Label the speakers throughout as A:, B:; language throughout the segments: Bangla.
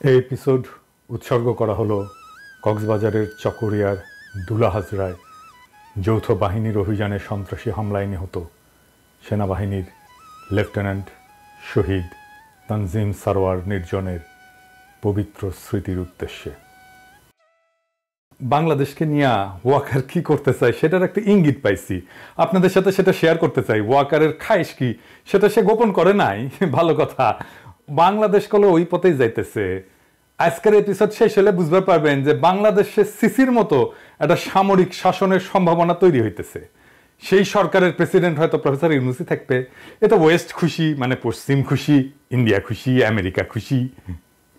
A: এই এপিসোড উৎসর্গ করা হলো কক্সবাজারের চকরিয়ার দুলা হাজরায় যৌথ বাহিনীর অভিযানে সন্ত্রাসী হামলায় নিহত সেনাবাহিনীর লেফটেন্যান্ট শহীদ তানজিম সারোয়ার নির্জনের পবিত্র স্মৃতির উদ্দেশ্যে। বাংলাদেশকে নিয়ে ওয়াকার কি করতে চায় সেটার একটা ইঙ্গিত পাইছি, আপনাদের সাথে সেটা শেয়ার করতে চাই। ওয়াকারের খায়েশ কি সেটা সে গোপন করে নাই, ভালো কথা। বাংলাদেশ কলে ওই পথেই যাইতেছে। আজকের এপিসোড শেষ হলে বুঝতে পারবেন যে বাংলাদেশে সিসির মতো একটা সামরিক শাসনের সম্ভাবনা তৈরি হইতেছে। সেই সরকারের প্রেসিডেন্ট হয়তো প্রফেসর ইউনূসই থাকবে। এটা ওয়েস্ট খুশি, মানে পশ্চিম খুশি, ইন্ডিয়া খুশি, আমেরিকা খুশি,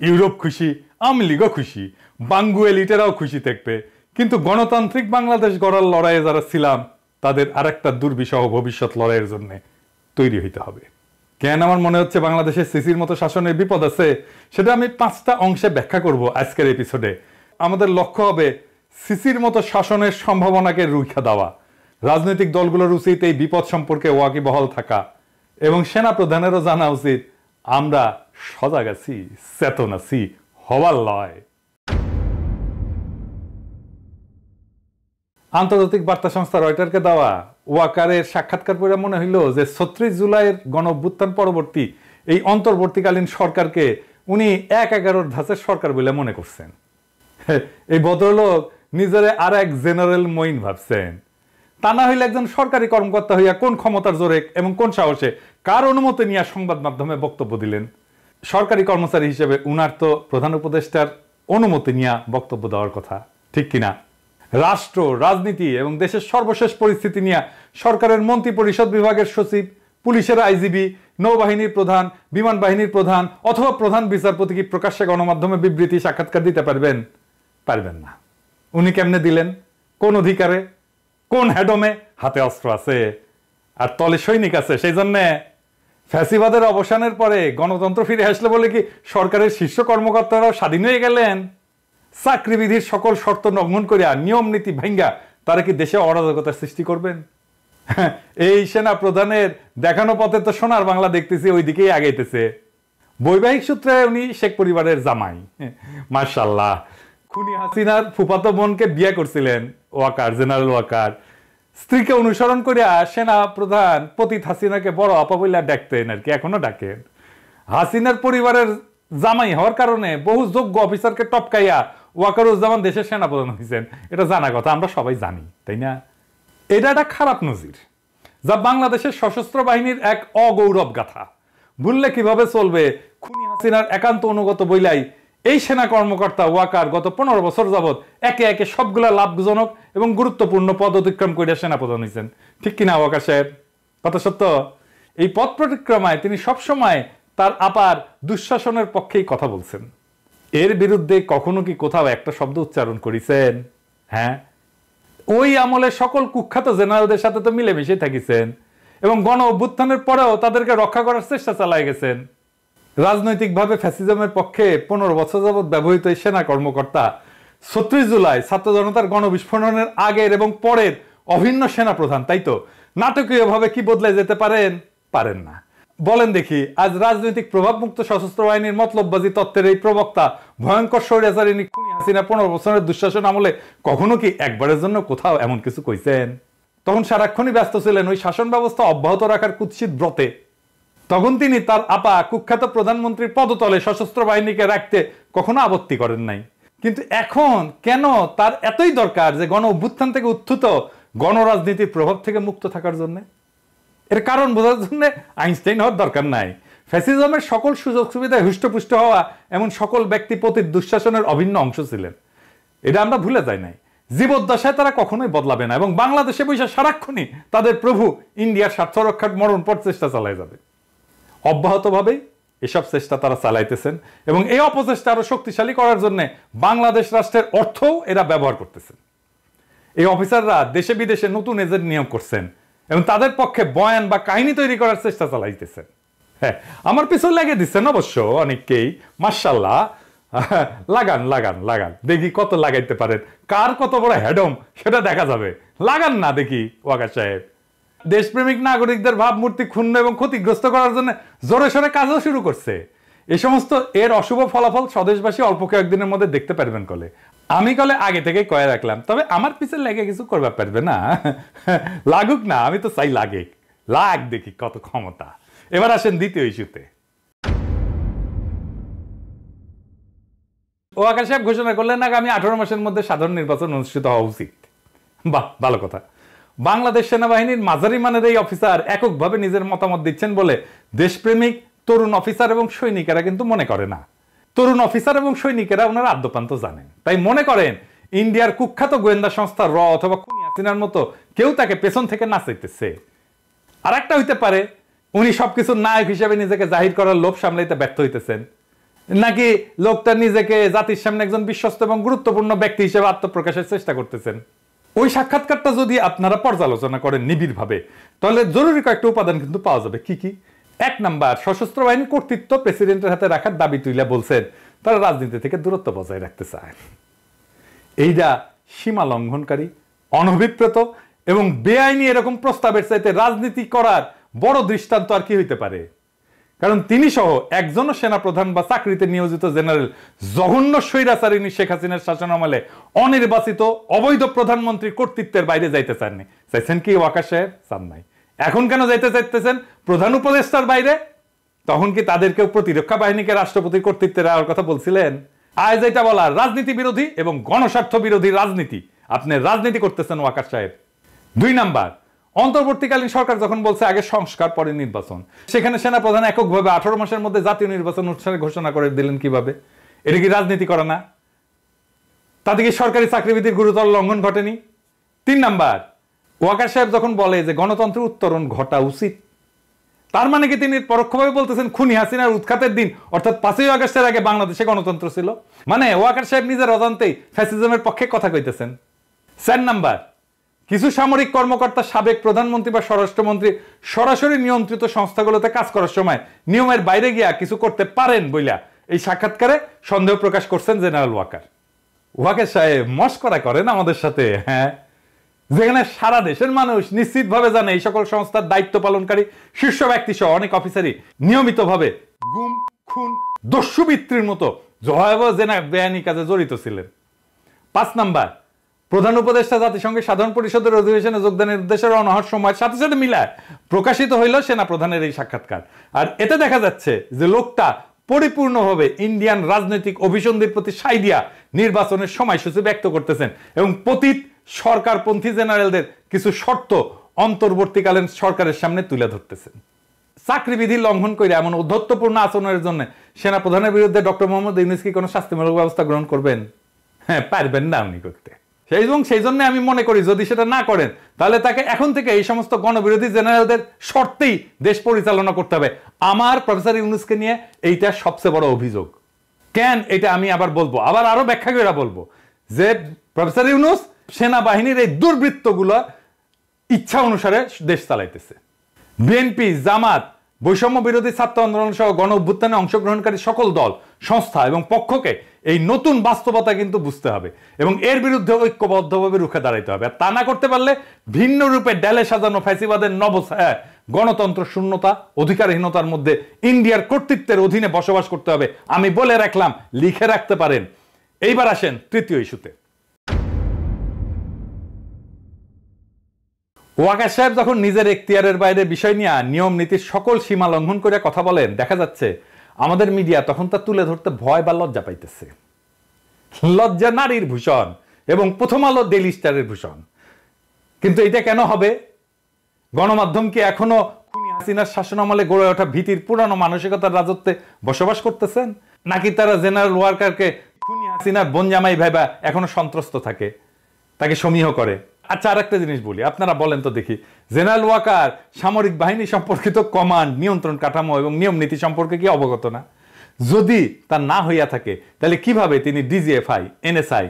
A: ইউরোপ খুশি, আওয়ামী লীগও খুশি, বাঙ্গু এলিটেরাও খুশি থাকবে। কিন্তু গণতান্ত্রিক বাংলাদেশ গড়ার লড়াইয়ে যারা ছিলাম তাদের আরেকটা দুর্বিষহ ভবিষ্যৎ লড়াইয়ের জন্য তৈরি হইতে হবে। কেন আমার মনে হচ্ছে বাংলাদেশের সিসির মতো শাসনের বিপদ আছে সেটা আমি 5টা অংশে ব্যাখ্যা করব আজকের এপিসোডে। আমাদের লক্ষ্য হবে সিসির মতো শাসনের সম্ভাবনাকে রুখা দেওয়া। রাজনৈতিক দলগুলোর উচিত এই বিপদ সম্পর্কে ওয়াকিবহাল থাকা এবং সেনা প্রধানেরও জানা উচিত আমরা সজাগ আছি, চেতন আছি, হওয়ার লয়। আন্তর্জাতিক বার্তা সংস্থা রয়টারকে দেওয়া ওয়াকারের সাক্ষাৎকার পড়ে মনে হইল যে 36 জুলাইয়ের গণঅভ্যুত্থান পরবর্তী এই অন্তর্বর্তীকালীন সরকারকে উনি 1/11 ধাঁচের সরকার বলে মনে করছেন। এই ভদ্রলোক নিজের আর এক জেনারেল মঈন ভাবছেন। তা না হইলে একজন সরকারি কর্মকর্তা হইয়া কোন ক্ষমতার জোরে এবং কোন সাহসে কার অনুমতি নিয়ে সংবাদ মাধ্যমে বক্তব্য দিলেন? সরকারি কর্মচারী হিসেবে উনার তো প্রধান উপদেষ্টার অনুমতি নিয়ে বক্তব্য দেওয়ার কথা, ঠিক কিনা? রাষ্ট্র, রাজনীতি এবং দেশের সর্বশেষ পরিস্থিতি নিয়ে সরকারের মন্ত্রী পরিষদ বিভাগের সচিব, পুলিশের আইজিবি, নৌবাহিনীর প্রধান, বিমান বাহিনীর প্রধান অথবা প্রধান বিচারপতি কি প্রকাশ্যে গণমাধ্যমে বিবৃতি সাক্ষাৎকার দিতে পারবেন? পারবেন না। উনি কেমনে দিলেন? কোন অধিকারে? কোন হেডমে? হাতে অস্ত্র আছে আর তলে সৈনিক আছে। সেই জন্য ফ্যাসিবাদের অবসানের পরে গণতন্ত্র ফিরে আসলে বলে কি সরকারের শীর্ষ কর্মকর্তারাও স্বাধীন হয়ে গেলেন? চাকরিবিধির সকল শর্ত লঙ্ঘন করিয়া নিয়ম নীতি ভাঙ্গা তারা কি দেশে অরাজকতার সৃষ্টি করবেন? এই সেনা প্রধানের দেখানো পথে তো সোনার বাংলা দেখতেছি ওই দিকেই আগাইতেছে। বৈবাহিক সূত্রে উনি শেখ পরিবারের জামাই, মাশাআল্লাহ। খুনি হাসিনার ফুফাতো বোনকে বিয়ে করছিলেন ওয়াকার, জেনারেল ওয়াকার। স্ত্রীকে অনুসরণ করিয়া সেনা প্রধান পতিত হাসিনাকে বড় আপা বইলা ডাকতেন আর কি, এখনো ডাকেন। হাসিনার পরিবারের জামাই হওয়ার কারণে বহু যোগ্য অফিসারকে টপকাইয়া ওয়াকারুজ্জামান দেশের সেনাপ্রধান হয়েছেন। এটা জানা কথা, আমরা সবাই জানি, তাই না? এটা একটা খারাপ নজির যা বাংলাদেশের সশস্ত্র বাহিনীর এক অগৌরব গাথা। ভুললে কিভাবে চলবে? খুনি হাসিনার একান্ত অনুগত বইলাই এই সেনা কর্মকর্তা ওয়াকার গত 15 বছর যাবৎ একে একে সবগুলা লাভজনক এবং গুরুত্বপূর্ণ পদ অতিক্রম করে সেনাপ্রধান হয়েছেন, ঠিক কিনা ওয়াকার সাহেব? কথা সত্য। এই পথ পরিক্রমায় তিনি সবসময় তার আপার দুঃশাসনের পক্ষেই কথা বলছেন। এর বিরুদ্ধে কখনো কি কোথাও একটা শব্দ উচ্চারণ করেছেন? হ্যাঁ, ওই আমলে সকল কুখ্যাত জেনারেলদের সাথে তো মিলেমিশে থাকিছেন এবং গণ অভ্যুত্থানের পরেও তাদেরকে রক্ষা করার চেষ্টা চালায় গেছেন। রাজনৈতিকভাবে ফ্যাসিজমের পক্ষে 15 বছর যাবৎ ব্যবহৃত এই সেনা কর্মকর্তা 36 জুলাই ছাত্র জনতার গণবিস্ফোরণের আগের এবং পরের অভিন্ন সেনা প্রধান, তাই তো? নাটকীয়ভাবে কি বদলে যেতে পারেন? পারেন না। বলেন দেখি, আজ রাজনৈতিক প্রভাবমুক্ত সশস্ত্র বাহিনীর মতলববাজি তত্ত্বের এই প্রবক্তা ভয়ঙ্কর স্বৈরাচারিণী খুনি হাসিনা 15 বছরের দুঃশাসন আমলে কখনো কি একবারের জন্য কোথাও এমন কিছু কইছেন? তখন সারাক্ষণই ব্যস্ত ছিলেন ওই শাসন ব্যবস্থা অব্যাহত রাখার কুৎসিত ব্রতে। তখন তিনি তার আপা কুখ্যাত প্রধানমন্ত্রীর পদতলে সশস্ত্র বাহিনীকে রাখতে কখনো আপত্তি করেন নাই। কিন্তু এখন কেন তার এতই দরকার যে গণ অভ্যুত্থান থেকে উত্থিত গণরাজনীতির প্রভাব থেকে মুক্ত থাকার জন্য? এর কারণ বোঝার জন্য আইনস্টাইন হওয়ার দরকার নাই। ফ্যাসিজমের সকল সুযোগ সুবিধায় হুষ্টপুষ্ট হওয়া এমন সকল ব্যক্তি পতিত দুঃশাসনের অভিন্ন অংশ ছিলেন। এটা আমরা ভুলে যাই নাই। জীবদ্দশায় তারা কখনোই বদলাবে না এবং বাংলাদেশে বসে সারাক্ষণই তাদের প্রভু ইন্ডিয়ার স্বার্থ রক্ষার মরণপট চেষ্টা চালায় যাবে। অব্যাহতভাবেই এসব চেষ্টা তারা চালাইতেছেন এবং এই অপচেষ্টা আরো শক্তিশালী করার জন্য বাংলাদেশ রাষ্ট্রের অর্থও এরা ব্যবহার করতেছেন। এই অফিসাররা দেশে বিদেশে নতুন এজেন্ট নিয়োগ করছেন এবং তাদের পক্ষে বয়ান বা কাহিনী তৈরি করার চেষ্টা চালাইতেছেন। হ্যাঁ, আমার পিছনে লেগে দিচ্ছেন অবশ্য অনেককেই, মাশাআল্লাহ। লাগান লাগান লাগান, দেখি কত লাগাইতে পারেন, কার কত বড় হেডম সেটা দেখা যাবে। লাগান না দেখি ওয়াকার সাহেব। দেশপ্রেমিক নাগরিকদের ভাবমূর্তি ক্ষুণ্ণ এবং ক্ষতিগ্রস্ত করার জন্য জোরে সোরে কাজও শুরু করছে। এই সমস্ত এর অশুভ ফলাফল স্বদেশবাসী অল্প কয়েকদিনের মধ্যে দেখতে পারবেন কলে। আমি কলে আগে থেকে কয়ে রাখলাম, তবে আমার পিছনে লেগে কিছু করবা পারবে না। লাগুক না, আমি তো চাই লাগে, লাগ দেখি কত ক্ষমতা। এবার আসেন দ্বিতীয় ইস্যুতে। ওয়াকার সাহেব ঘোষণা করলেন আগামী 18 মাসের মধ্যে সাধারণ নির্বাচন অনুষ্ঠিত হওয়া উচিত। বাহ, ভালো কথা। বাংলাদেশ সেনাবাহিনীর মাঝারি মানের এই অফিসার এককভাবে নিজের মতামত দিচ্ছেন বলে দেশপ্রেমিক তরুণ অফিসার এবং সৈনিকেরা কিন্তু মনে করে না। তরুণ অফিসার এবং সৈনিকেরা ওনারা আদ্যপান্ত জানেন, তাই মনে করেন ইন্ডিয়ার কুখ্যাত গোয়েন্দা সংস্থা র অথবা খুনি হাসিনার মতো কেউ তাকে পেছন থেকে নাচাইতেছে। আর একটা হইতে পারে উনি সবকিছু নায়ক হিসেবে নিজেকে জাহির করার লোভ সামলাইতে ব্যর্থ হইতেছেন, নাকি লোকটা নিজেকে জাতির সামনে একজন বিশ্বস্ত এবং গুরুত্বপূর্ণ ব্যক্তি হিসেবে আত্মপ্রকাশের চেষ্টা করতেছেন। ওই সাক্ষাৎকারটা যদি আপনারা পর্যালোচনা করেন নিবিড় ভাবে, তাহলে জরুরি কয়েকটা উপাদান কিন্তু পাওয়া যাবে। কি কি? 1 নাম্বার, সশস্ত্র বাহিনীর কর্তৃত্ব প্রেসিডেন্টের হাতে রাখার দাবি তুলে বলছেন তারা রাজনীতি থেকে দূরত্ব বজায় রাখতে চায়। এইটা সীমা লঙ্ঘনকারী, অনভিপ্রেত এবং বেআইনি এরকম প্রস্তাবের চাইতে রাজনীতি করার বড় দৃষ্টান্ত আর কি হইতে পারে? কারণ তিনি সহ একজনও সেনাপ্রধান বা চাকরিতে নিয়োজিত জেনারেল জঘন্য স্বৈরাচারিণী শেখ হাসিনার শাসনামলে অনির্বাচিত অবৈধ প্রধানমন্ত্রীর কর্তৃত্বের বাইরে যাইতে চাননি। চাইছেন কি ওয়াকার সাহেব? চান নাই। এখন কেন যাইতে চাইতেছেন প্রধান উপদেষ্টার বাইরে? তখন কি তাদেরকেও প্রতিরক্ষা বাহিনীকে রাষ্ট্রপতির কর্তৃত্বে রাখার কথা বলছিলেন? আজ এটা বলার রাজনীতি বিরোধী এবং গণস্বার্থ বিরোধী রাজনীতি। আপনি রাজনীতি করতেছেন ওয়াকার সাহেব। 2 নাম্বার, অন্তর্বর্তীকালীন সরকার যখন বলছে আগে সংস্কার পরে নির্বাচন, সেখানে সেনাপ্রধান এককভাবে 18 মাসের মধ্যে জাতীয় নির্বাচন অনুষ্ঠানে ঘোষণা করে দিলেন কিভাবে? এটা কি রাজনীতি করা না? তাতে কি সরকারি চাকরিবিধির গুরুতর লঙ্ঘন ঘটেনি? 3 নাম্বার, ওয়াকার সাহেব যখন বলে যে গণতন্ত্রের উত্তরণ ঘটা উচিত, তার মানে কি তিনি পরোক্ষভাবে বলতেছেন খুনি হাসিনার উৎখাতের দিন অর্থাৎ 5ই আগস্টের আগে বাংলাদেশে গণতন্ত্র ছিল? মানে ওয়াকার সাহেব নিজের অজান্তেই ফ্যাসিজমের পক্ষে কথা কইতেছেন। 4 নাম্বার, কিছু সামরিক কর্মকর্তা সাবেক প্রধানমন্ত্রী বা স্বরাষ্ট্রমন্ত্রী সরাসরি নিয়ন্ত্রিত সংস্থাগুলোতে কাজ করার সময় নিয়মের বাইরে গিয়া কিছু করতে পারেন বইলা এই সাক্ষাৎকারে সন্দেহ প্রকাশ করছেন জেনারেল ওয়াকার। ওয়াকার সাহেব মস্করা করেন আমাদের সাথে, হ্যাঁ? যেখানে সারা দেশের মানুষ নিশ্চিতভাবে জানে এই সকল সংস্থার দায়িত্ব পালনকারী শীর্ষ ব্যক্তি সহ অনেক অফিসারই নিয়মিতভাবে গুম, খুন, দস্যুবৃত্তির মতো ভয়াবহ বেআইনি কাজে জড়িত ছিলেন। 5 নাম্বার, প্রধান উপদেষ্টা জাতিসংঘের সাধারণ পরিষদের অধিবেশনে যোগদানের উদ্দেশ্যে রওনা হওয়ার সময়ের সাথে সাথে মিলায় প্রকাশিত হইল সেনা প্রধানের এই সাক্ষাৎকার। আর এতে দেখা যাচ্ছে যে লোকটা পরিপূর্ণভাবে ইন্ডিয়ান রাজনৈতিক অভিসন্ধির প্রতি সাই দিয়া নির্বাচনের সময়সূচি ব্যক্ত করতেছেন এবং পতিত সরকারপন্থী জেনারেলদের কিছু শর্ত অন্তর্বর্তীকালীন সরকারের সামনে তুলে ধরতেছেন। চাকরিবিধি লঙ্ঘন করে এমন ঔদ্ধত্যপূর্ণ আচরণের জন্য সেনাপ্রধানের বিরুদ্ধে ডক্টর মোহাম্মদ ইউনূস কি কোনো শাস্তিমূলক ব্যবস্থা গ্রহণ করবেন? হ্যাঁ, পারবেন না উনি করতে। সেই জন্য আমি মনে করি যদি সেটা না করেন তাহলে তাকে এখন থেকে এই সমস্ত গণবিরোধী জেনারেলদের শর্তেই দেশ পরিচালনা করতে হবে। আমার প্রফেসর ইউনূসকে নিয়ে এইটা সবচেয়ে বড় অভিযোগ। কেন এটা আমি আবার বলবো, আবার আরো ব্যাখ্যা করে বলবো যে প্রফেসর ইউনূস সেনাবাহিনীর এই দুর্বৃত্তগুলো ইচ্ছা অনুসারে দেশ চালাইতেছে। বিএনপি, জামাত, বৈষম্য বিরোধী ছাত্র আন্দোলন সহ গণ অভ্যুত্থানে অংশগ্রহণকারী সকল দল, সংস্থা এবং পক্ষকে এই নতুন বাস্তবতা কিন্তু বুঝতে হবে এবং এর বিরুদ্ধে ঐক্যবদ্ধভাবে রুখে দাঁড়াইতে হবে। আর তা না করতে পারলে ভিন্ন রূপে ডেলে সাজানো ফ্যাসিবাদের নবছায়া গণতন্ত্র শূন্যতা, অধিকারহীনতার মধ্যে ইন্ডিয়ার কর্তৃত্বের অধীনে বসবাস করতে হবে। আমি বলে রাখলাম, লিখে রাখতে পারেন। এইবার আসেন তৃতীয় ইস্যুতে। ওয়াকার সাহেব যখন নিজের এখতিয়ারের বাইরে বিষয় নিয়ে নিয়ম নীতির সকল সীমা লঙ্ঘন করে কথা বলেন, দেখা যাচ্ছে আমাদের মিডিয়া তখন তা তুলে ধরতে ভয় বা লজ্জা পাইতেছে। লজ্জা নারীর ভূষণ এবং প্রথম আলো, ডেইলি স্টারের ভূষণ। কিন্তু এটা কেন হবে? গণমাধ্যম কি এখনো খুনি হাসিনার শাসনামলে গড়ে ওঠা ভীতির পুরানো মানসিকতার রাজত্বে বসবাস করতেছেন, নাকি তারা জেনারেল ওয়াকারকে খুনি হাসিনার বনজামাই ভাইবা এখনো সন্ত্রস্ত থাকে, তাকে সমীহ করে? আচ্ছা, আর একটা জিনিস বলি, আপনারা বলেন তো দেখি, জেনারেল ওয়াকার সামরিক বাহিনী সম্পর্কিত কমান্ড, নিয়ন্ত্রণ কাঠামো এবং নিয়ম নীতি সম্পর্কে কি অবগত না? যদি তা না হইয়া থাকে তাহলে কিভাবে তিনি ডিজিএফআই, এনএসআই,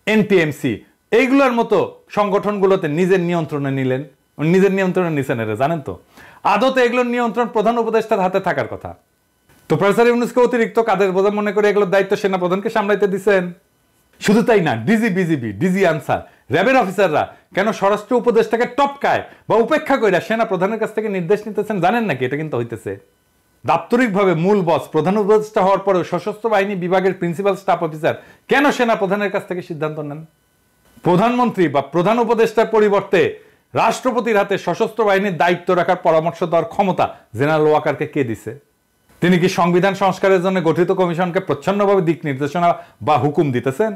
A: এনটিএমসি এইগুলোর মতো সংগঠনগুলোতে নিজের নিয়ন্ত্রণে নিলেন? নিজের নিয়ন্ত্রণে নিছেন এরা জানেন তো? আদতে এগুলোর নিয়ন্ত্রণ প্রধান উপদেষ্টার হাতে থাকার কথা। তো প্রফেসর ইউনূসকে অতিরিক্ত কাদের বোঝা মনে করে এগুলোর দায়িত্ব সেনা প্রধানকে সামলাইতে দিচ্ছেন। শুধু তাই না, ডিজি, বিজিবি, ডিজি আনসার, র্যাবের অফিসাররা কেন স্বরাষ্ট্র উপদেষ্টাকে টপকায় বা উপেক্ষা করে সেনা প্রধানের কাছ থেকে নির্দেশ নিতেছেন জানেন নাকি? এটা কিন্তু হইতেছে। দাপ্তরিকভাবে মূল বস প্রধান উপদেষ্টা হওয়ার পরেও সশস্ত্র বাহিনী বিভাগের প্রিন্সিপাল স্টাফ অফিসার কেন সেনা প্রধানের কাছ থেকে সিদ্ধান্ত নেন? প্রধানমন্ত্রী বা প্রধান উপদেষ্টার পরিবর্তে রাষ্ট্রপতির হাতে সশস্ত্র বাহিনীর দায়িত্ব রাখার পরামর্শ দেওয়ার ক্ষমতা জেনারেল ওয়াকারকে কে দিছে? তিনি কি সংবিধান সংস্কারের জন্য গঠিত কমিশনকে প্রচ্ছন্নভাবে দিক নির্দেশনা বা হুকুম দিতেছেন?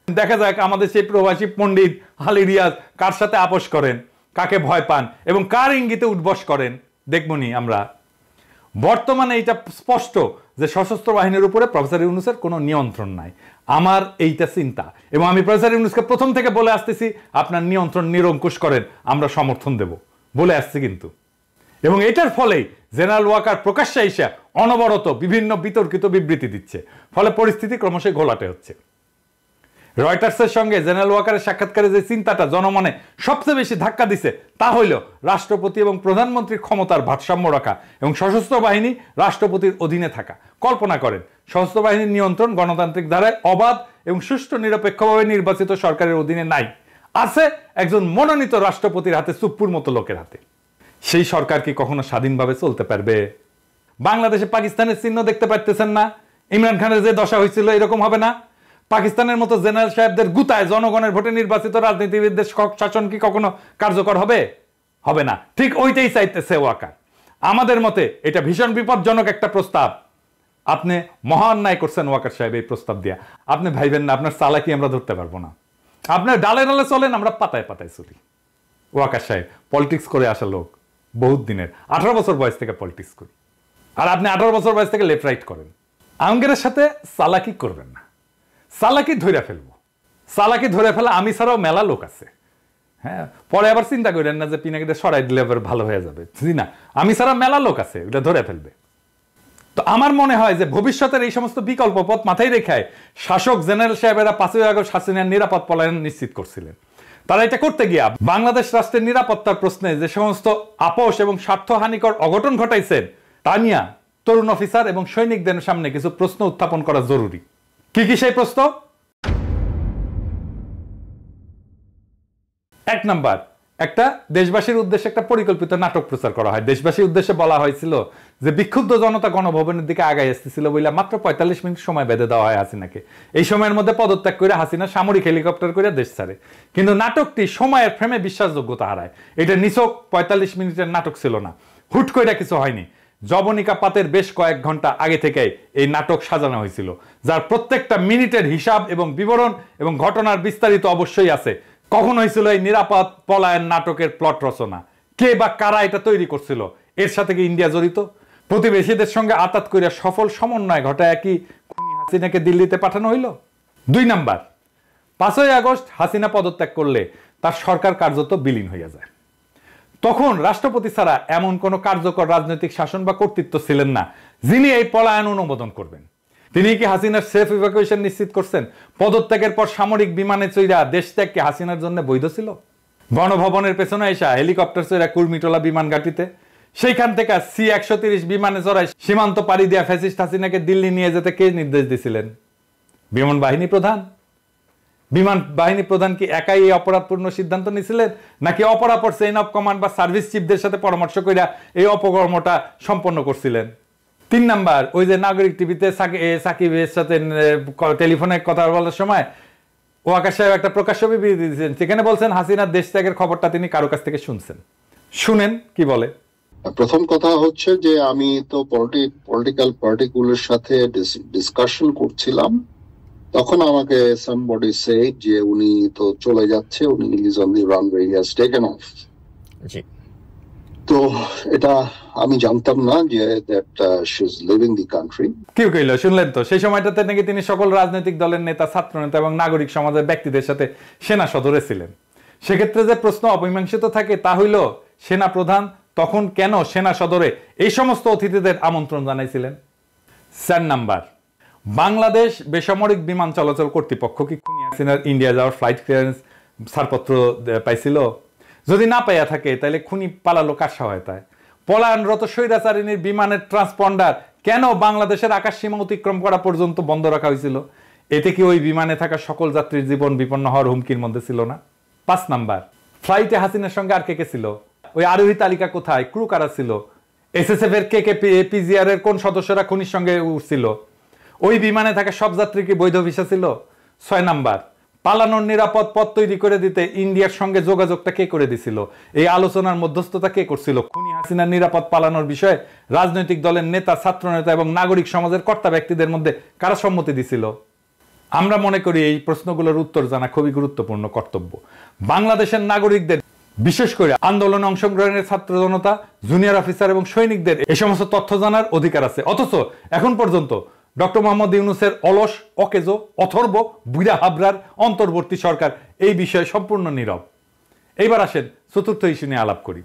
A: দেখা যাক আমাদের সেই প্রবাসী পণ্ডিত আলী রিয়াজ কার সাথে আপোষ করেন, কাকে ভয় পান এবং কার ইঙ্গিতে উঠবস করেন দেখবনি আমরা। বর্তমানে এটা স্পষ্ট যে সশস্ত্র বাহিনীর উপরে প্রফেসর ইউনূসের কোনো নিয়ন্ত্রণ নাই। আমার এইটা চিন্তা, এবং আমি প্রফেসর ইউনূসকে প্রথম থেকে বলে আসতেছি আপনার নিয়ন্ত্রণ নিরঙ্কুশ করেন, আমরা সমর্থন দেব বলে আসছি কিন্তু। এবং এটার ফলেই জেনারেল ওয়াকার প্রকাশ্যে এসে অনবরত বিভিন্ন বিতর্কিত বিবৃতি দিচ্ছে, ফলে পরিস্থিতি ক্রমশই ঘোলাটে হচ্ছে। রয়টার্সের সঙ্গে জেনারেল ওয়াকারের সাক্ষাৎকারে যে চিন্তাটা জনমনে সবচেয়ে বেশি ধাক্কা দিছে তা হইল রাষ্ট্রপতি এবং প্রধানমন্ত্রীর ক্ষমতার ভারসাম্য রাখা এবং সশস্ত্র বাহিনী রাষ্ট্রপতির অধীনে থাকা। কল্পনা করেন সশস্ত্র বাহিনীর নিয়ন্ত্রণ গণতান্ত্রিক ধারায় অবাধ এবং সুষ্ঠু নিরপেক্ষভাবে নির্বাচিত সরকারের অধীনে নাই, আছে একজন মনোনীত রাষ্ট্রপতির হাতে, চুপ্পুর মতো লোকের হাতে। সেই সরকার কি কখনো স্বাধীনভাবে চলতে পারবে? বাংলাদেশে পাকিস্তানের চিহ্ন দেখতে পারতেছেন না? ইমরান খানের যে দশা হয়েছিল এরকম হবে না? পাকিস্তানের মতো জেনারেল সাহেবদের গুতায় জনগণের ভোটে নির্বাচিত রাজনীতিবিদদের শাসন কি কখনো কার্যকর হবে? হবে না। ঠিক ওইটাই চাইতেছে ওয়াকার। আমাদের মতে এটা ভীষণ বিপজ্জনক একটা প্রস্তাব। আপনি মহা অন্যায় করছেন ওয়াকার সাহেব এই প্রস্তাব দিয়া। আপনি ভাইবেন না আপনার চালাকি আমরা ধরতে পারবো না। আপনার ডালে ডালে চলেন, আমরা পাতায় পাতায় চলি। ওয়াকার সাহেব পলিটিক্স করে আসা লোক, বহুত দিনের, 18 বছর বয়স থেকে পলিটিক্স করি, আর আপনি 18 বছর বয়স থেকে লেফট রাইট করেন। আঙ্গেরের সাথে চালাকি করবেন না, চালাকি ধরে ফেলবো। চালাকি ধরে ফেলা আমি ছাড়াও মেলা লোক আছে। হ্যাঁ, পরে আবার চিন্তা করেন না যে পিনাকিটা সরাই দিলে আবার ভালো হয়ে যাবে। জি না, আমি ছাড়া মেলা লোক আছে, ওটা ধরে ফেলবে। তো আমার মনে হয় যে ভবিষ্যতের এই সমস্ত বিকল্প পথ মাথায় রেখায় শাসক জেনারেল সাহেবেরা 5ই আগস্ট হাসিনার নিরাপদ পলায়ন নিশ্চিত করছিলেন। তারা এটা করতে গিয়া বাংলাদেশ রাষ্ট্রের নিরাপত্তার প্রশ্নে যে সমস্ত আপোষ এবং স্বার্থহানিকর অঘটন ঘটাইছেন তা নিয়ে তরুণ অফিসার এবং সৈনিকদের সামনে কিছু প্রশ্ন উত্থাপন করা জরুরি। কি কি সেই প্রশ্ন? 1 নাম্বার, একটা দেশবাসীর উদ্দেশ্যে একটা পরিকল্পিত নাটক প্রচার করা হয়। দেশবাসীর উদ্দেশ্যে বলা হয়েছিল যে বিক্ষুব্ধ জনতা গণভবনের দিকে আগায় আসতেছিল বলে মাত্র 45 মিনিট সময় বেঁধে দেওয়া হয় হাসিনাকে। এই সময়ের মধ্যে পদত্যাগ করে হাসিনা সামরিক হেলিকপ্টার করে দেশ ছাড়ে। কিন্তু নাটকটি সময়ের ফ্রেমে বিশ্বাসযোগ্যতা হারায়। এটা নিছক 45 মিনিটের নাটক ছিল না, হুট করে কিছু হয়নি। জবনিকা পাতের বেশ কয়েক ঘন্টা আগে থেকেই এই নাটক সাজানো হয়েছিল, যার প্রত্যেকটা মিনিটের হিসাব এবং বিবরণ এবং ঘটনার বিস্তারিত অবশ্যই আছে। কখন হয়েছিল এই নিরাপদ পলায়ন নাটকের প্লট রচনা? কে বা কারা এটা তৈরি করছিল? এর সাথে কি ইন্ডিয়া জড়িত? প্রতিবেশীদের সঙ্গে আতাত করিয়া সফল সমন্বয় ঘটায় কি খুনি হাসিনাকে দিল্লিতে পাঠানো হইল? 2 নাম্বার, 5ই আগস্ট হাসিনা পদত্যাগ করলে তার সরকার কার্যত বিলীন হইয়া যায়। তখন রাষ্ট্রপতি ছাড়া এমন কোন কার্যকর রাজনৈতিক শাসন বা কর্তৃত্ব ছিলেন না যিনি এই পলায়ন অনুমোদন করবেন। তিনি কি হাসিনার সেফ ইভাকুয়েশন নিশ্চিত করছেন? পদত্যাগের পর সামরিক বিমানে চইরা দেশ ত্যাগ কি হাসিনার জন্য বৈধ ছিল? গণভবনের পেছনে এসা হেলিকপ্টার চইরা কুর্মিটোলা বিমান ঘাটিতে, সেইখান থেকে C-130 বিমানে চড়াই সীমান্ত পাড়ি দিয়া ফ্যাসিস্ট হাসিনাকে দিল্লি নিয়ে যেতে কে নির্দেশ দিয়েছিলেন? বিমান বাহিনী প্রধান। বিমান বাহিনী প্রধান কি একাই এই অপরাধপূর্ণ সিদ্ধান্ত নিয়েছিলেন, নাকি অপরাপর চেইন অফ কমান্ড বা সার্ভিস চিফদের সাথে পরামর্শ কইরা এই অপকর্মটা সম্পন্ন করছিলেন? 3 নাম্বার, ওই যে নাগরিক টিভিতে সাকিবের সাথে টেলিফোনে কথা বলার সময় ওয়াকার সাহেব একটা প্রকাশ্য বিবৃতি দিয়েছেন, সেখানে বলছেন হাসিনার দেশ ত্যাগের খবরটা তিনি কারো কাছ থেকে শুনছেন। শুনেন কি বলে।
B: প্রথম কথা হচ্ছে যে আমি তো পলিটিক্যাল পার্টিগুলোর সাথে ডিসকাশন করছিলাম, তখন আমাকে somebody said যে উনি তো চলে যাচ্ছে, উনি is on the runway, he has taken off। জি, তো এটা আমি জানতাম না যে that she is leaving the country।
A: কি কইলো শুনলেন তো? সেই সময়টাতে নাকি তিনি সকল রাজনৈতিক দলের নেতা, ছাত্র নেতা এবং নাগরিক সমাজের ব্যক্তিদের সাথে সেনা সদরে ছিলেন। সেক্ষেত্রে যে প্রশ্ন অমীমাংসিত থাকে তা হইল সেনা প্রধান তখন কেন সেনা সদরে এই সমস্ত অতিথিদের আমন্ত্রণ জানাইছিলেন? 4 নাম্বার, বাংলাদেশ বেসামরিক বিমান চলাচল কর্তৃপক্ষ কি খুনি হাসিনার ইন্ডিয়া যাওয়ার ফ্লাইট ক্লিয়ারেন্স ছাড়পত্র পাইছিল? যদি না পাইয়া থাকে তাহলে খুনি পালালো কার সহায়তায়? পলায়নরত স্বৈরাচারিণীর বিমানের ট্রান্সপন্ডার কেন বাংলাদেশের আকাশ সীমা অতিক্রম করা পর্যন্ত বন্ধ রাখা হয়েছিল? এতে কি ওই বিমানে থাকা সকল যাত্রীর জীবন বিপন্ন হওয়ার হুমকির মধ্যে ছিল না? 5 নাম্বার, ফ্লাইটে হাসিনার সঙ্গে আর কে কে ছিল? ওই আরোহী তালিকা কোথায়? ক্রু কারা ছিল? এসএসএফ এর পিজিআর এর কোন সদস্যরা খুনির সঙ্গে উঠছিল? ওই বিমানে থাকা সব যাত্রী কি বৈধ ভিসা ছিল? 6 নাম্বার, পালানোর নিরাপদ পথ তৈরি করে দিতে ইন্ডিয়ার সঙ্গে যোগাযোগটা কে করে দিছিল? এই আলোচনার মধ্যস্থতা কে করছিল? খুনি হাসিনার নিরাপদ পালানোর বিষয়ে রাজনৈতিক দলের নেতা, ছাত্র নেতা এবং নাগরিক সমাজের কর্তা ব্যক্তিদের মধ্যে কারা সম্মতি দিছিল? আমরা মনে করি এই প্রশ্নগুলোর উত্তর জানা খুবই গুরুত্বপূর্ণ কর্তব্য। বাংলাদেশের নাগরিকদের, বিশেষ করে আন্দোলনে অংশগ্রহণের ছাত্র জনতা, জুনিয়র অফিসার এবং সৈনিকদের এই সমস্ত তথ্য জানার অধিকার আছে। অথচ এখন পর্যন্ত ডক্টর মোহাম্মদ ইউনূসের অলস, অকেজো, অথর্ব, বুড়া হাবরার অন্তর্বর্তী সরকার এই বিষয়ে সম্পূর্ণ নীরব। এইবার আসেন চতুর্থ ইস্যু নিয়ে আলাপ করি।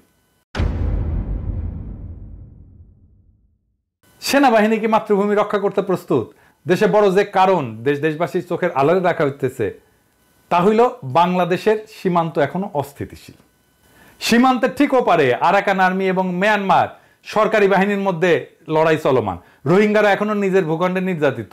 A: সেনাবাহিনী কি মাতৃভূমি রক্ষা করতে প্রস্তুত? দেশে বড় যে কারণ দেশবাসীর চোখের আড়ালে রাখা হইতেছে তা হইল বাংলাদেশের সীমান্ত এখনো অস্থিতিশীল। সীমান্তের ঠিক ওপারে আরাকান আর্মি এবং মিয়ানমার সরকারি বাহিনীর মধ্যে লড়াই চলমান। রোহিঙ্গারা এখনো নিজের ভূখণ্ডে নির্যাতিত।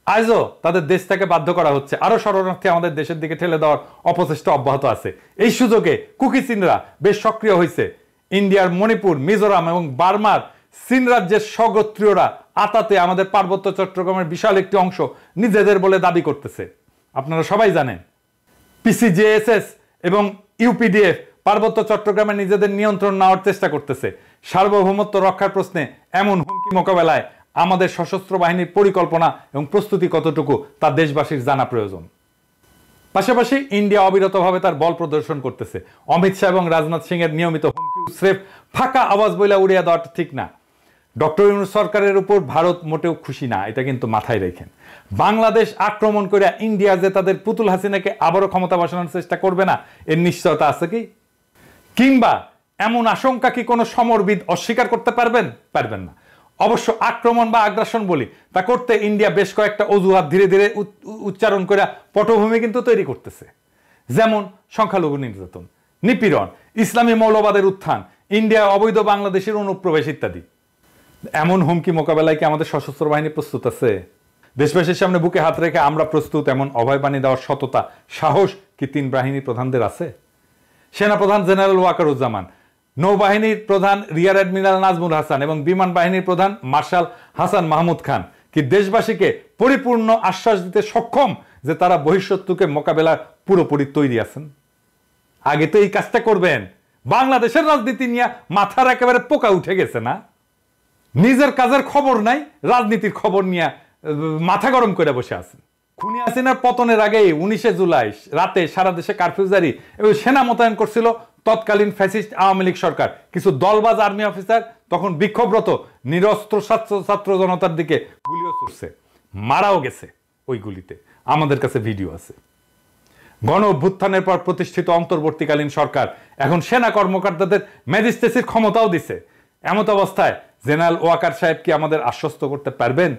A: আজও তাদের দেশ থেকে বাধ্য করা হচ্ছে। আরো শরণার্থী আমাদের দেশের দিকে ঠেলে দেওয়ার অপচেষ্টা অব্যাহত আছে। এই সুযোগে কুকি চীনরা বেশ সক্রিয় হয়েছে। ইন্ডিয়ার মণিপুর, মিজোরাম এবং বার্মার চীন রাজ্যের স্বগোত্রীয়রা আতাতে আমাদের পার্বত্য চট্টগ্রামের বিশাল একটি অংশ নিজেদের বলে দাবি করতেছে। আপনারা সবাই জানেন পিসিজেএসএস এবং ইউপিডিএফ পার্বত্য চট্টগ্রামে নিজেদের নিয়ন্ত্রণ নেওয়ার চেষ্টা করতেছে। সার্বভৌমত্ব রক্ষার প্রশ্নে এমন হুমকি মোকাবেলায় আমাদের সশস্ত্র বাহিনীর পরিকল্পনা এবং প্রস্তুতি কতটুকু তা দেশবাসীর জানা প্রয়োজন। পাশাপাশি ইন্ডিয়া অবিরতভাবে তার বল প্রদর্শন করতেছে। অমিত শাহ এবং রাজনাথ সিং এর নিয়মিত হুমকি স্রেফ ফাঁকা আওয়াজ বইলা উড়িয়ে দেওয়াটা ঠিক না। ডক্টর ইউনূস সরকারের উপর ভারত মোটেও খুশি না, এটা কিন্তু মাথায় রেখেন। বাংলাদেশ আক্রমণ করে ইন্ডিয়া যে তাদের পুতুল হাসিনাকে আবারও ক্ষমতা বসানোর চেষ্টা করবে না এর নিশ্চয়তা আছে কি? কিংবা এমন আশঙ্কা কি কোনো সমরবিদ অস্বীকার করতে পারবেন? পারবেন না। অবশ্য আক্রমণ বা আগ্রাসন বলি তা করতে ইন্ডিয়া বেশ কয়েকটা অজুহাত ধীরে ধীরে উচ্চারণ করে পটভূমি কিন্তু তৈরি করতেছে। যেমন সংখ্যালঘু নির্যাতন, নিপীড়ন, ইসলামী মৌলবাদের উত্থান, ইন্ডিয়া অবৈধ বাংলাদেশের অনুপ্রবেশ ইত্যাদি। এমন হুমকি মোকাবেলায় কি আমাদের সশস্ত্র বাহিনী প্রস্তুত আছে? দেশবাসীর সামনে বুকে হাত রেখে আমরা প্রস্তুত এমন অভয়বাণী দেওয়ার সততা, সাহস কি তিন বাহিনী প্রধানদের আছে? সেনাপ্রধান জেনারেল ওয়াকারুজ্জামান, নৌবাহিনীর প্রধান রিয়ার অ্যাডমিরাল নাজমুল হাসান এবং বিমান বাহিনীর প্রধান মার্শাল হাসান মাহমুদ খান কি দেশবাসীকে পরিপূর্ণ আশ্বাস দিতে সক্ষম যে তারা বহিঃশত্রুকে মোকাবেলার পুরোপুরি তৈরি আছেন? আগে তো এই কাজটা করবেন। বাংলাদেশের রাজনীতি নিয়ে মাথার একেবারে পোকা উঠে গেছে না? নিজের কাজের খবর নাই, রাজনীতির খবর নিয়ে মাথা গরম করে বসে আছেন। খুনি হাসিনার পতনের আগে 19 জুলাই রাতে সারা দেশে কারফিউ জারি এবং সেনা মোতায়েন করছিল তৎকালীন ফ্যাসিস্ট আওয়ামী লীগ সরকার। কিছু দলবাজ আর্মি অফিসার তখন বিক্ষোভরত নিরস্ত্র ছাত্র জনতার দিকে গুলিও ছুড়ছে, মারাও গেছে ওই গুলিতে। আমাদের কাছে ভিডিও আছে। গণ অভ্যুত্থানের পর প্রতিষ্ঠিত অন্তর্বর্তীকালীন সরকার এখন সেনা কর্মকর্তাদের ম্যাজিস্ট্রেসির ক্ষমতাও দিছে। এমত অবস্থায় জেনারেল ওয়াকার সাহেব কি আমাদের আশ্বস্ত করতে পারবেন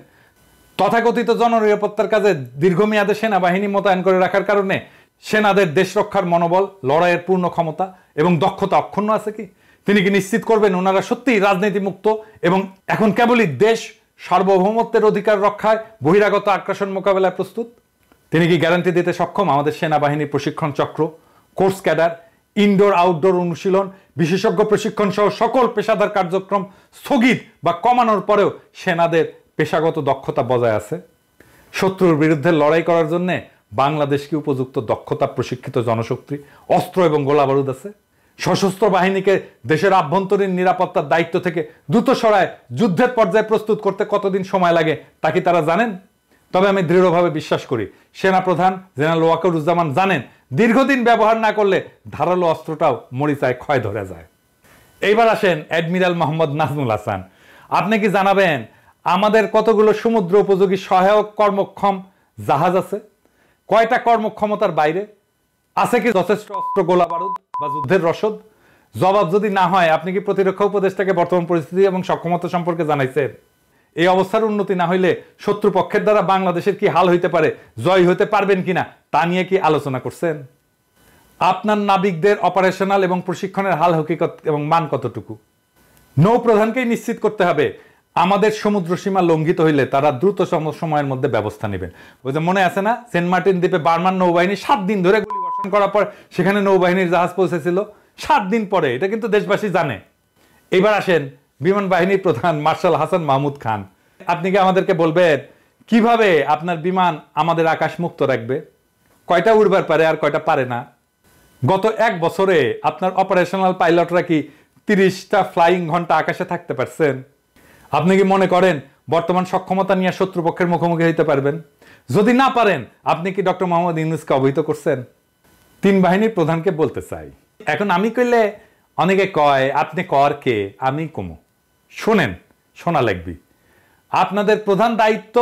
A: তথাকথিত জননিরাপত্তার কাজে দীর্ঘমেয়াদে সেনাবাহিনী মোতায়েন করে রাখার কারণে সেনাদের দেশ রক্ষার মনোবল, লড়াইয়ের পূর্ণ ক্ষমতা এবং দক্ষতা অক্ষুণ্ণ আছে কি? তিনি কি নিশ্চিত করবেন ওনারা সত্যিই রাজনীতি মুক্ত এবং এখন কেবলই দেশ সার্বভৌমত্বের অধিকার রক্ষায় বহিরাগত আগ্রাসন মোকাবেলায় প্রস্তুত? তিনি কি গ্যারান্টি দিতে সক্ষম আমাদের সেনাবাহিনীর প্রশিক্ষণ চক্র, কোর্স ক্যাডার, ইনডোর আউটডোর অনুশীলন, বিশেষজ্ঞ প্রশিক্ষণ সহ সকল পেশাদার কার্যক্রম স্থগিত বা কমানোর পরেও সেনাদের পেশাগত দক্ষতা বজায় আছে? শত্রুর বিরুদ্ধে লড়াই করার জন্য বাংলাদেশ কি উপযুক্ত দক্ষতা, প্রশিক্ষিত জনশক্তি, অস্ত্র এবং গোলাবারুদ আছে? সশস্ত্র বাহিনীকে দেশের আভ্যন্তরীণ নিরাপত্তার দায়িত্ব থেকে দ্রুত সরায় যুদ্ধের পর্যায়ে প্রস্তুত করতে কতদিন সময় লাগে তা কি তারা জানেন? তবে আমি দৃঢ়ভাবে বিশ্বাস করি সেনাপ্রধান জেনারেল ওয়াকারুজ্জামান জানেন দীর্ঘদিন ব্যবহার না করলে ধারালো অস্ত্রটাও মরিচায় ক্ষয় ধরে যায়। এইবার আসেন অ্যাডমিরাল মোহাম্মদ নাজমুল হাসান, আপনি কি জানাবেন আমাদের কতগুলো সমুদ্র উপযোগী সহায়ক কর্মক্ষম জাহাজ আছে? কয়টা কর্মক্ষমতার বাইরে আছে? কি যথেষ্ট অস্ত্র, গোলা বারুদ বা যুদ্ধের রসদ? জবাব যদি না হয় আপনি কি প্রতিরক্ষা উপদেষ্টাকে বর্তমান পরিস্থিতি এবং সক্ষমতা সম্পর্কে জানাইছেন? এই অবস্থার উন্নতি না হইলে শত্রুপক্ষের দ্বারা বাংলাদেশের কি হাল হইতে পারে, জয় হইতে পারবেন কিনা তা নিয়ে কি আলোচনা করছেন? আপনার নাবিকদের অপারেশনাল এবং প্রশিক্ষণের হাল হকিকত এবং মান কতটুকু? নৌ প্রধানকেই নিশ্চিত করতে হবে আমাদের সমুদ্র সীমা লঙ্ঘিত হইলে তারা দ্রুত সময়ের মধ্যে ব্যবস্থা নেবেন। ওই যে মনে আছে না, সেন্ট মার্টিন দ্বীপে বার্মান নৌবাহিনী 7 দিন ধরে গুলি বর্ষণ করার পর সেখানে নৌবাহিনীর জাহাজ পৌঁছেছিল 7 দিন পরে। এটা কিন্তু দেশবাসী জানে। এবার আসেন বিমান বাহিনীর প্রধান মার্শাল হাসান মাহমুদ খান, আপনি কি আমাদেরকে বলবেন কিভাবে আপনার বিমান আমাদের আকাশ মুক্ত রাখবে? কয়টা উড়বার পারে আর কয়টা পারে না? গত 1 বছরে আপনার অপারেশনাল পাইলটরা কি 30টা ফ্লাইং ঘন্টা আকাশে থাকতে পারছেন? আপনি কি মনে করেন বর্তমান সক্ষমতা নিয়ে শত্রুপক্ষের মুখোমুখি হইতে পারবেন? যদি না পারেন, আপনি কি ডক্টর মোহাম্মদ ইউনূসকে অবহিত করছেন? 3 বাহিনীর প্রধানকে বলতে চাই, এখন আমি কইলে অনেকে কয় আপনি কর কে, আমি কমু। শোনেন, শোনা লাগবি। আপনাদের প্রধান দায়িত্ব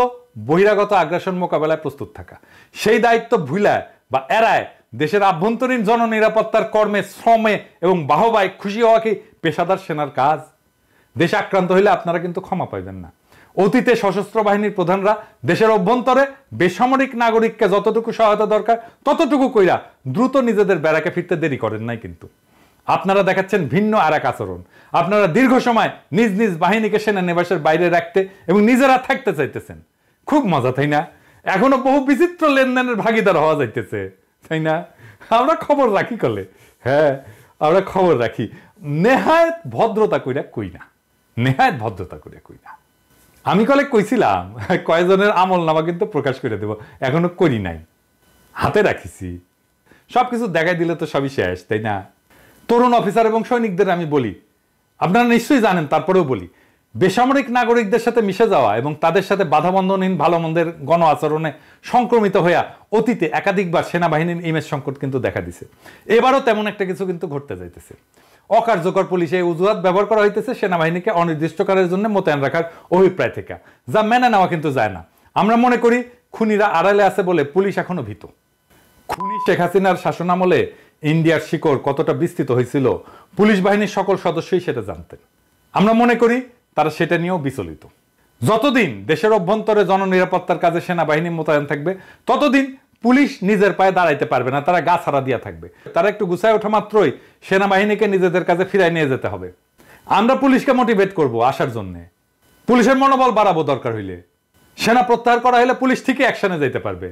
A: বহিরাগত আগ্রাসন মোকাবেলায় প্রস্তুত থাকা। সেই দায়িত্ব ভুলায় বা এড়ায় দেশের আভ্যন্তরীণ জননিরাপত্তার কর্মে, শ্রমে এবং বাহবায় খুশি হওয়া কি পেশাদার সেনার কাজ? দেশ আক্রান্ত হইলে আপনারা কিন্তু ক্ষমা পাইবেন না। অতীতে সশস্ত্র বাহিনীর প্রধানরা দেশের অভ্যন্তরে বেসামরিক নাগরিককে যতটুকু সহায়তা দরকার ততটুকু কইরা দ্রুত নিজেদের ব্যারাকে ফিরতে দেরি করেন নাই। কিন্তু আপনারা দেখাচ্ছেন ভিন্ন আর এক আচরণ। আপনারা দীর্ঘ সময় নিজ নিজ বাহিনীকে সেনানিবাসের বাইরে রাখতে এবং নিজেরা থাকতে চাইতেছেন। খুব মজা, তাই না? এখনো বহু বিচিত্র লেনদেনের ভাগিদার হওয়া যাইতেছে, তাই না? আমরা খবর রাখি কলে, হ্যাঁ আমরা খবর রাখি। নেহায়েত ভদ্রতা কইরা কই না, নেহায়েত ভদ্রতা কইরা কই না। আমি কলে কইছিলাম কয়েকজনের আমল নামা কিন্তু প্রকাশ করে দেব, এখনো করি নাই, হাতে রাখিছি। সবকিছু দেখাই দিলে তো সবই শেষ, তাই না? তরুণ অফিসার এবং সৈনিকদের আমি বলি, আপনারা নিশ্চয়ই জানেন, তারপরেও বলি, বেসামরিক নাগরিকদের সাথে মিশে যাওয়া এবং তাদের সাথে বাধাবন্ধনহীন ভালো মন্দের গণ আচরণে সংক্রমিত হইয়া অতীতে একাধিকবার সেনাবাহিনীর ইমেজ সংকট কিন্তু দেখা দিছে। এবারও তেমন একটা কিছু কিন্তু ঘটতে যাইতেছে। অকার্যকর পুলিশে অজুহাত ব্যবহার করা হইতেছে সেনাবাহিনীকে অনির্দিষ্টকালের জন্য মোতায়েন রাখার অভিপ্রায় থেকে, যা মেনে নেওয়া কিন্তু যায় না। আমরা মনে করি খুনিরা আড়ালে আছে বলে পুলিশ এখনো ভীত। খুনি শেখ হাসিনার শাসনামলে ইন্ডিয়ার শিকড় কতটা বিস্তৃত হয়েছিল পুলিশ বাহিনীর সকল সদস্যই সেটা জানতেন। আমরা মনে করি তারা সেটা নিয়েও বিচলিত। যতদিন দেশের অভ্যন্তরে জননিরাপত্তার কাজে সেনাবাহিনী মোতায়েন থাকবে ততদিন পুলিশ নিজের পায়ে দাঁড়াইতে পারবে না, তারা গা ছাড়া দিয়া থাকবে। তারা একটু গুছায় ওঠা মাত্রই সেনাবাহিনীকে নিজেদের কাছে ফিরাই নিয়ে যেতে হবে। আমরা পুলিশকে মোটিভেট করব আসার জন্য, পুলিশের মনোবল বাড়াবো, দরকার হইলে সেনা প্রত্যাহার করা হলে পুলিশ ঠিকই অ্যাকশনে যাইতে পারবে।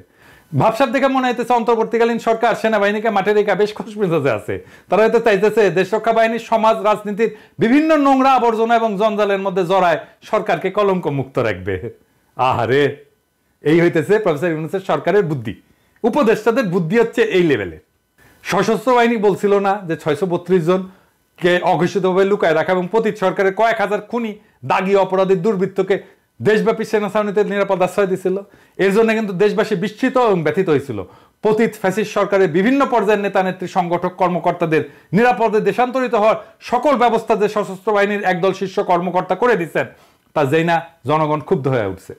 A: ভাবসাব দেখে মনে হইতেছে অন্তর্বর্তীকালীন সরকার সেনাবাহিনীকে মাঠে রেখা বেশ খুশ মেজাজে আছে। তারা হয়তো চাইতেছে দেশ রক্ষা বাহিনীর সমাজ রাজনীতির বিভিন্ন নোংরা আবর্জনা এবং জঞ্জালের মধ্যে জড়ায় সরকারকে কলঙ্ক মুক্ত রাখবে। আহারে, এই হইতেছে প্রফেসর ইউনূসের সরকারের বুদ্ধি। উপদেষ্টাদের বুদ্ধি হচ্ছে এই লেভেলে। সশস্ত্র বাহিনী বলছিল না যে 632 জনকে অঘোষিতভাবে লুকায় রাখা এবং পতিত সরকারের কয়েক হাজার খুনি, দাগী অপরাধী, দুর্বৃত্তকে দেশব্যাপী সেনা ছাউনিতে নিরাপদ আশ্রয় দিছিল। এর জন্য কিন্তু দেশবাসী বিস্মিত এবং ব্যথিত হয়েছিল। পতিত ফ্যাসিস্ট সরকারের বিভিন্ন পর্যায়ের নেতা নেত্রী, সংগঠক, কর্মকর্তাদের নিরাপদে দেশান্তরিত হওয়ার সকল ব্যবস্থা যে সশস্ত্র বাহিনীর একদল শীর্ষ কর্মকর্তা করে দিচ্ছেন তা যেই না জনগণ ক্ষুব্ধ হয়ে উঠছে।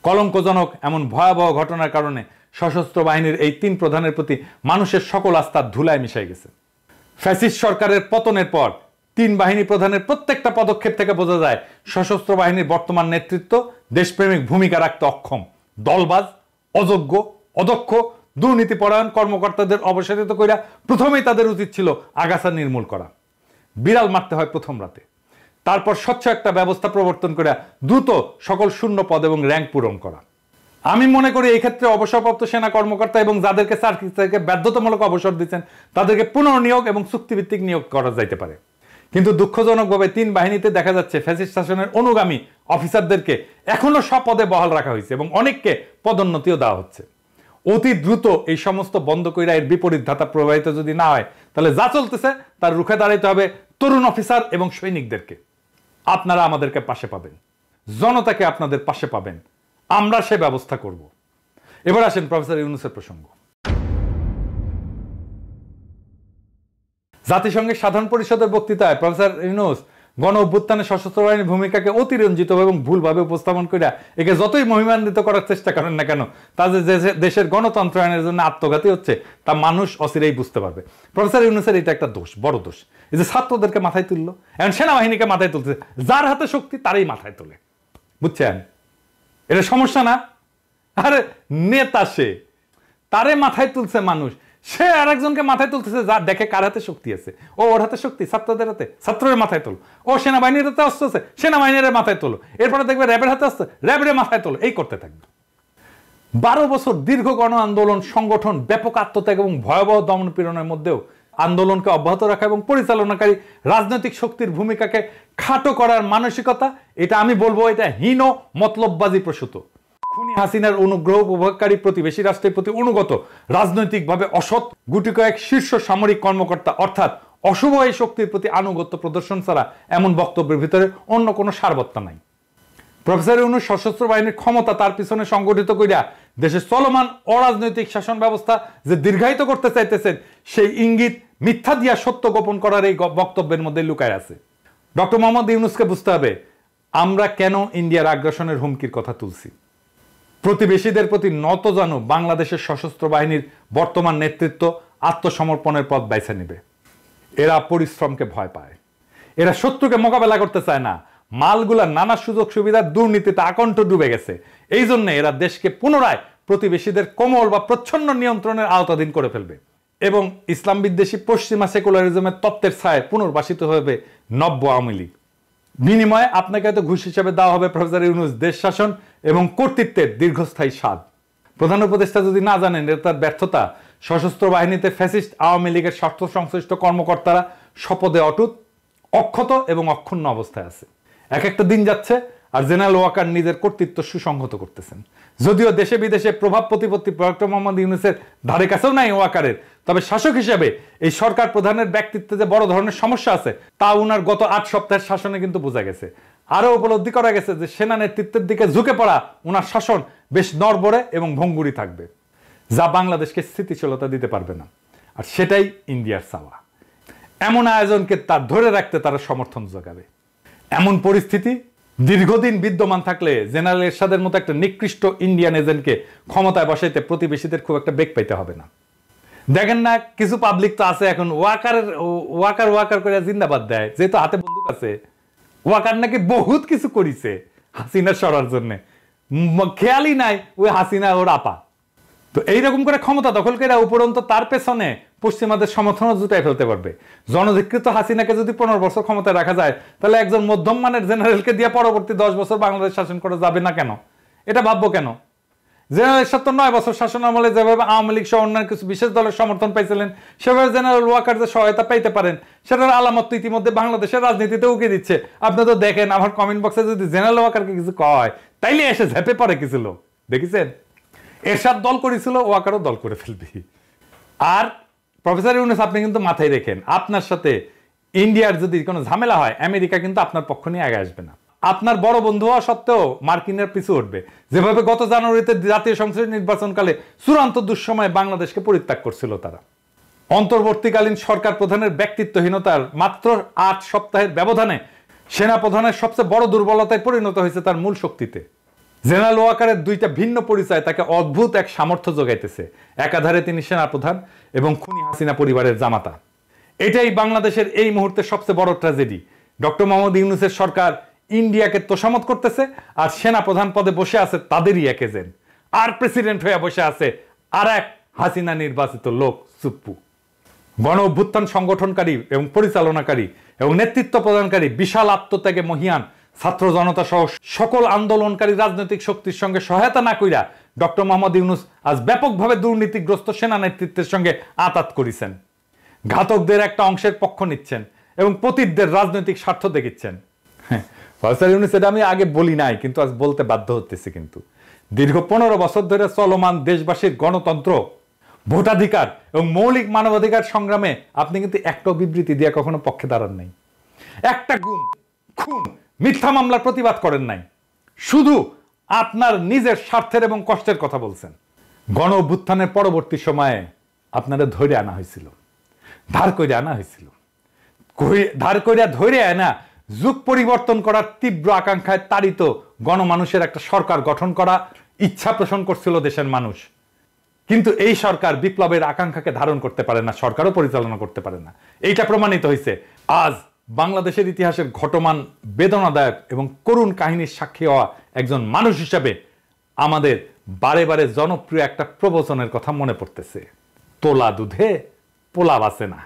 A: কলঙ্কজনক এমন ভয়াবহ ঘটনার কারণে সশস্ত্র বাহিনীর এই 3 প্রধানের প্রতি মানুষের সকল আস্থা ধুলায় মিশাই গেছে। ফ্যাসিস্ট সরকারের পতনের পর 3 বাহিনী প্রধানের প্রত্যেকটা পদক্ষেপ থেকে বোঝা যায় সশস্ত্র বাহিনীর বর্তমান নেতৃত্ব দেশপ্রেমিক ভূমিকা রাখতে অক্ষম। দলবাজ, অযোগ্য, অদক্ষ, দুর্নীতিপরায়ণ কর্মকর্তাদের অবসারিত কইরা প্রথমেই তাদের উচিত ছিল আগাছা নির্মূল করা। বিড়াল মারতে হয় প্রথম রাতে, তারপর স্বচ্ছ একটা ব্যবস্থা প্রবর্তন করে দ্রুত সকল শূন্য পদ এবং র্যাঙ্ক পূরণ করা। আমি মনে করি এই ক্ষেত্রে অবসরপ্রাপ্ত সেনা কর্মকর্তা এবং যাদেরকে চাকরি থেকে বাধ্যতামূলক অবসর দিচ্ছেন তাদেরকে পুনর্নিয়োগ এবং চুক্তিভিত্তিক নিয়োগ করা যাইতে পারে। কিন্তু দুঃখজনকভাবে 3 বাহিনীতে দেখা যাচ্ছে ফ্যাসিস্ট শাসনের অনুগামী অফিসারদেরকে এখনো সব পদে বহাল রাখা হয়েছে এবং অনেককে পদোন্নতিও দেওয়া হচ্ছে। অতি দ্রুত এই সমস্ত বন্ধ কইরা এর বিপরীত ধাতা প্রবাহিত যদি না হয় তাহলে যা চলতেছে তার রুখে দাঁড়াইতে হবে তরুণ অফিসার এবং সৈনিকদেরকে। আপনারা আমাদেরকে পাশে পাবেন, জনতাকে আপনাদের পাশে পাবেন, আমরা সে ব্যবস্থা করব। এবার আসেন প্রফেসর ইউনূসের প্রসঙ্গ। জাতিসংঘের সাধারণ পরিষদের বক্তৃতায় প্রফেসর ইউনূস গণ অভ্যুত্থানে সশস্ত্র বাহিনীর ভূমিকাকে অতিরঞ্জিত এবং ভুলভাবে উপস্থাপন করে একে যতই মহিমান্বিত করার চেষ্টা করেন না কেন, তা যে দেশের গণতন্ত্রায়নের জন্য আত্মঘাতী হচ্ছে তা মানুষ অচিরেই বুঝতে পারবে। প্রফেসর ইউনূসের এটা একটা দোষ, বড় দোষ। এই যে ছাত্রদেরকে মাথায় তুললো, এখন সেনাবাহিনীকে মাথায় তুলছে, যার হাতে শক্তি তারই মাথায় তোলে, বুঝছেন? এটা সমস্যা না? আরে নেতা সে, তারে মাথায় তুলছে মানুষ, সে আর একজনকে মাথায় তুলতেছে যা দেখে কার হাতে শক্তি আছে। ও ওর হাতে শক্তি, ছাত্রদের হাতে, ছাত্রের মাথায় তোলো। ও সেনাবাহিনীর হাতে অস্ত্র আছে, সেনাবাহিনীর মাথায় তোলো। এরপরে দেখবে র্যাবের হাতে আসছে, র্যাবের মাথায় তোলো। এই করতে থাকবে। 12 বছর দীর্ঘ গণ আন্দোলন, সংগঠন, ব্যাপক আত্মত্যাগ এবং ভয়াবহ দমন পীড়নের মধ্যেও আন্দোলনকে অব্যাহত রাখা এবং পরিচালনাকারী রাজনৈতিক শক্তির ভূমিকাকে খাটো করার মানসিকতা, এটা আমি বলবো এটা হীন মতলববাজি প্রসূত। খুনি হাসিনার অনুগ্রহ উপভোগকারী প্রতিবেশী রাষ্ট্রের প্রতি অনুগত রাজনৈতিকভাবে অসৎ গুটি কয়েক শীর্ষ সামরিক কর্মকর্তা অর্থাৎ অশুভ এই শক্তির প্রতি আনুগত্য প্রদর্শন ছাড়া এমন বক্তব্যের ভিতরে অন্য কোনো সারবত্তা নাই। প্রফেসর ইউনূস সশস্ত্র বাহিনীর ক্ষমতা তার পিছনে সংগঠিত কইরা দেশে চলমান অরাজনৈতিক শাসন ব্যবস্থা যে দীর্ঘায়িত করতে চাইতেছেন সেই ইঙ্গিত মিথ্যা দিয়া সত্য গোপন করার এই বক্তব্যের মধ্যে লুকায় আছে। ডক্টর মোহাম্মদ ইউনূসকে বুঝতে হবে আমরা কেন ইন্ডিয়ার আগ্রাসনের হুমকির কথা তুলছি। প্রতিবেশীদের প্রতি নত জানু বাংলাদেশের সশস্ত্র বাহিনীর বর্তমান নেতৃত্ব আত্মসমর্পণের পথ বেছে নেবে। এরা পরিশ্রমকে ভয় পায়, এরা শত্রুকে মোকাবেলা করতে চায় না, মালগুলা নানা সুযোগ সুবিধার দুর্নীতিতে আকণ্ঠ ডুবে গেছে। এই জন্য এরা দেশকে পুনরায় প্রতিবেশীদের কোমল বা প্রচ্ছন্ন নিয়ন্ত্রণের আওতাধীন করে ফেলবে এবং ইসলাম বিদ্বেষী পশ্চিমা সেকুলারিজমের তত্ত্বের ছায় পুনর্বাসিত হবে নব্য আওয়ামী লীগ। বিনিময়ে আপনাকে হয়তো ঘুষ হিসেবে দেওয়া হবে প্রফেসর ইউনূস দেশ শাসন এবং কর্তৃত্বের দীর্ঘস্থায়ী স্বাদ। প্রধান উপদেষ্টা যদি না জানেন এটা তার ব্যর্থতা। সশস্ত্র বাহিনীতে ফ্যাসিস্ট আওয়ামী লীগের স্বার্থ সংশ্লিষ্ট কর্মকর্তারা শপথে অটুট, অক্ষত এবং অক্ষুণ্ণ অবস্থায় আছে। এক একটা দিন যাচ্ছে আর জেনারেল ওয়াকার নিজের কর্তৃত্ব সুসংহত করতেছেন। যদিও দেশে বিদেশে প্রভাব প্রতিপত্তি ডক্টর মোহাম্মদ ইউনূসের ধারে কাছেও নাই ওয়াকারের, তবে শাসক হিসেবে এই সরকার প্রধানের ব্যক্তিত্বে যে বড় ধরনের সমস্যা আছে তা উনার গত 8 সপ্তাহের শাসনে কিন্তু বোঝা গেছে। আরো উপলব্ধি করা গেছে যে সেনা নেতৃত্বের দিকে ঝুঁকে পড়া উনার শাসন বেশ নড়বড়ে এবং ভঙ্গুরি থাকবে, যা বাংলাদেশকে স্থিতিশীলতা দিতে পারবে না। আর সেটাই ইন্ডিয়ার চাওয়া। এমন আয়োজনকে তার ধরে রাখতে তারা সমর্থন যোগাবে। এমন পরিস্থিতি দীর্ঘদিন বিদ্যমান থাকলে জেনারেল এরশাদের মতো একটা নিকৃষ্ট ইন্ডিয়ান এজেন্টকে ক্ষমতায় বসাইতে প্রতিবেশীদের খুব একটা বেগ পাইতে হবে না। দেখেন না কিছু পাবলিক তো আছে এখন ওয়াকার করে জিন্দাবাদ দেয়, যেহেতু হাতে বন্দুক আছে। ওয়াকার নাকি বহুত কিছু করিছে হাসিনা সরার জন্য, খেয়ালই নাই ওই হাসিনা ওর আপা। তো এইরকম করে ক্ষমতা দখল করে উপরন্ত তার পেছনে পশ্চিমাদের সমর্থনও জুটাই ফেলতে পারবে। জনধিকৃত হাসিনাকে যদি 15 বছর ক্ষমতায় রাখা যায় তাহলে একজন মধ্যম মানের জেনারেলকে দিয়ে পরবর্তী 10 বছর বাংলাদেশ শাসন করা যাবে না কেন? এটা ভাববো কেন? জেনারেল এরশাদ তো 9 বছর শাসন আমলে যেভাবে আওয়ামী লীগ সহ অন্যান্য কিছু বিশেষ দলের সমর্থন পাইছিলেন সেভাবে জেনারেল ওয়াকার যে সহায়তা পাইতে পারেন সেটার আলামত তো ইতিমধ্যে বাংলাদেশের রাজনীতিতে উকি দিচ্ছে। আপনি তো দেখেন আমার কমেন্ট বক্সে যদি জেনারেল ওয়াকারকে কিছু কয় তাইলে এসে ঝেপে পড়ে কিছু লোক, দেখেছেন? এরশাদ দল করেছিল, ওয়াকারও দল করে ফেলবি। আর প্রফেসর ইউনূস আপনি কিন্তু মাথায় রেখেন আপনার সাথে ইন্ডিয়ার যদি কোনো ঝামেলা হয় আমেরিকা কিন্তু আপনার পক্ষ নিয়ে আগে আসবে না। আপনার বড় বন্ধু হওয়া সত্ত্বেও মার্কিনের পিছু উঠবে, যেভাবে গত জানুয়ারিতে জাতীয় সংসদ নির্বাচনকালে চূড়ান্ত দুঃসময়ে বাংলাদেশকে পরিত্যাগ করছিল তারা। অন্তর্বর্তীকালীন সরকার প্রধানের ব্যক্তিত্বহীনতার মাত্র 8 সপ্তাহের ব্যবধানে সেনা প্রধানের সবচেয়ে বড় দুর্বলতায় পরিণত হয়েছে তার মূল শক্তিতে। জেনারেল ওয়াকারের দুইটা ভিন্ন পরিচয় তাকে অদ্ভুত এক সামর্থ্য যোগাইতেছে। একাধারে তিনি সেনাপ্রধান এবং খুনি হাসিনা পরিবারের জামাতা। এটাই বাংলাদেশের এই মুহূর্তে সবচেয়ে বড় ট্র্যাজেডি। ডক্টর মোহাম্মদ ইউনূসের সরকার ইন্ডিয়াকে তোষামত করতেছে আর সেনা প্রধান পদে বসে আছে তাদেরই এক এজেন্ট, আর প্রেসিডেন্ট হয়ে বসে আছে আর এক হাসিনা নির্বাচিত লোক সুপ্পু। গণ অভ্যুত্থান সংগঠনকারী এবং পরিচালনাকারী এবং নেতৃত্ব প্রদানকারী বিশাল আত্মত্যাগে মহিয়ান ছাত্র জনতা সহ সকল আন্দোলনকারী রাজনৈতিক শক্তির সঙ্গে সহায়তা না কইরা ডক্টর মোহাম্মদ ইউনূস আজ ব্যাপকভাবে দুর্নীতিগ্রস্ত সেনা নেতৃত্বের সঙ্গে আঁতাত করেছেন। ঘাতকদের একটা অংশের পক্ষ নিচ্ছেন এবং পতিতদের রাজনৈতিক স্বার্থ দেখিচ্ছেন। প্রফেসর ইউনূস এটা আমি আগে বলি নাই, কিন্তু আজ বলতে বাধ্য হতেছি। কিন্তু দীর্ঘ 15 বছর ধরে চলমান দেশবাসীর গণতন্ত্র, ভোটাধিকার এবং মৌলিক মানবাধিকার সংগ্রামে আপনি কিন্তু একটা বিবৃতি দিয়ে কখনো পক্ষে দাঁড়ান নাই, একটা গুম খুন মিথ্যা মামলার প্রতিবাদ করেন নাই, শুধু আপনার নিজের স্বার্থের এবং কষ্টের কথা বলছেন। গণ অভ্যুত্থানের পরবর্তী সময়ে আপনারা ধরে আনা হয়েছিল, ধার করে আনা হয়েছিল, ধার করে ধরে আনা যুগ পরিবর্তন করার তীব্র আকাঙ্ক্ষায় তাড়িত গণমানুষের একটা সরকার গঠন করা ইচ্ছা পোষণ করছিল দেশের মানুষ। কিন্তু এই সরকার বিপ্লবের আকাঙ্ক্ষাকে ধারণ করতে পারে না, সরকারও পরিচালনা করতে পারে না। এইটা প্রমাণিত হয়েছে। আজ বাংলাদেশের ইতিহাসের ঘটমান বেদনাদায়ক এবং করুণ কাহিনীর সাক্ষী হওয়া একজন মানুষ হিসাবে আমাদের বারে বারে জনপ্রিয় একটা প্রবচনের কথা মনে পড়তেছে, তোলা দুধে পোলা বাসে না।